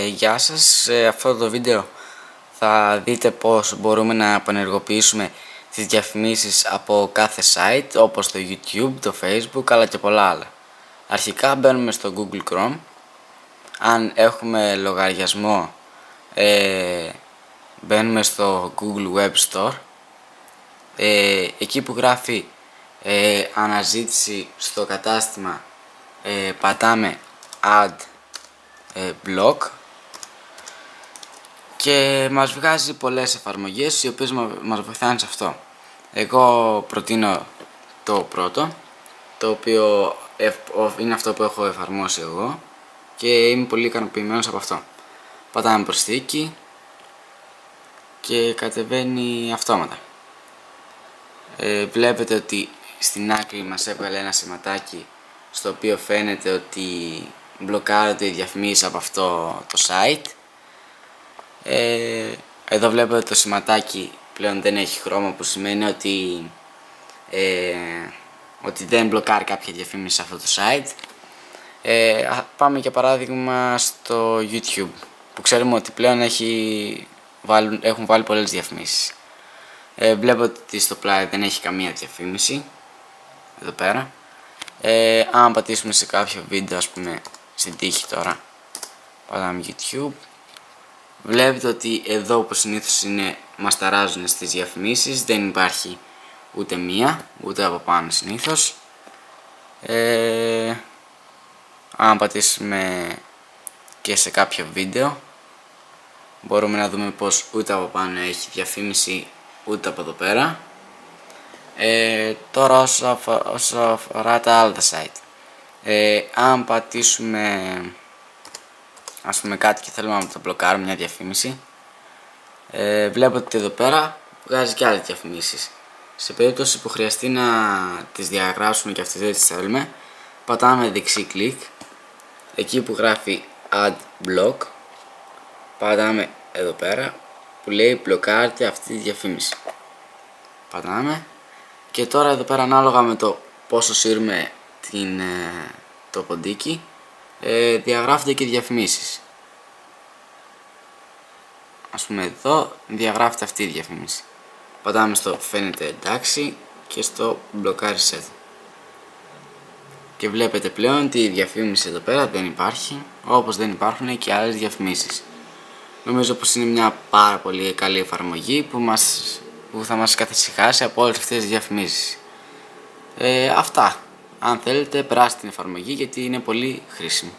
Γεια σας, σε αυτό το βίντεο θα δείτε πώς μπορούμε να απενεργοποιήσουμε τις διαφημίσεις από κάθε site όπως το YouTube, το Facebook αλλά και πολλά άλλα. Αρχικά μπαίνουμε στο Google Chrome. Αν έχουμε λογαριασμό μπαίνουμε στο Google Web Store. Εκεί που γράφει αναζήτηση στο κατάστημα πατάμε Add Block και μας βγάζει πολλές εφαρμογές οι οποίες μας βοηθάνε σε αυτό. Εγώ προτείνω το πρώτο, το οποίο είναι αυτό που έχω εφαρμόσει εγώ και είμαι πολύ ικανοποιημένος από αυτό. Πατάμε προσθήκη και κατεβαίνει αυτόματα. Βλέπετε ότι στην άκρη μας έβγαλε ένα σηματάκι στο οποίο φαίνεται ότι μπλοκάρονται οι διαφημίσεις από αυτό το site. Εδώ βλέπετε το σηματάκι πλέον δεν έχει χρώμα, που σημαίνει ότι δεν μπλοκάρει κάποια διαφήμιση σε αυτό το site. Πάμε για παράδειγμα στο YouTube, που ξέρουμε ότι πλέον έχουν βάλει πολλές διαφημίσεις. Βλέπω ότι στο πλάι δεν έχει καμία διαφήμιση εδώ πέρα. Αν πατήσουμε σε κάποιο βίντεο, ας πούμε στην τύχη τώρα, πατάμε YouTube, βλέπετε ότι εδώ όπως συνήθως είναι μας ταράζουν στις διαφημίσεις, δεν υπάρχει ούτε μία ούτε από πάνω συνήθως. Αν πατήσουμε και σε κάποιο βίντεο μπορούμε να δούμε πως ούτε από πάνω έχει διαφήμιση ούτε από εδώ πέρα. Τώρα όσο αφορά τα άλλα site, αν πατήσουμε ας πούμε κάτι και θέλουμε να το μπλοκάρουμε, μια διαφήμιση, βλέπετε ότι εδώ πέρα βγάζει και άλλες διαφημίσεις. Σε περίπτωση που χρειαστεί να τις διαγράψουμε και αυτές δεν τις θέλουμε, πατάμε δεξί κλικ, εκεί που γράφει Add Block, πατάμε εδώ πέρα που λέει μπλοκάρτε αυτή τη διαφήμιση. Πατάμε και τώρα εδώ πέρα, ανάλογα με το πόσο σύρουμε το ποντίκι, διαγράφονται και διαφημίσεις. Ας πούμε εδώ διαγράφεται αυτή η διαφήμιση. Πατάμε στο φαίνεται εντάξει και στο μπλοκάρι set. Και βλέπετε πλέον ότι η διαφήμιση εδώ πέρα δεν υπάρχει, όπως δεν υπάρχουν και άλλες διαφημίσεις. Νομίζω πως είναι μια πάρα πολύ καλή εφαρμογή που θα μας καθησυχάσει από όλες αυτές τις διαφημίσεις. Αυτά. Αν θέλετε, περάστε την εφαρμογή γιατί είναι πολύ χρήσιμη.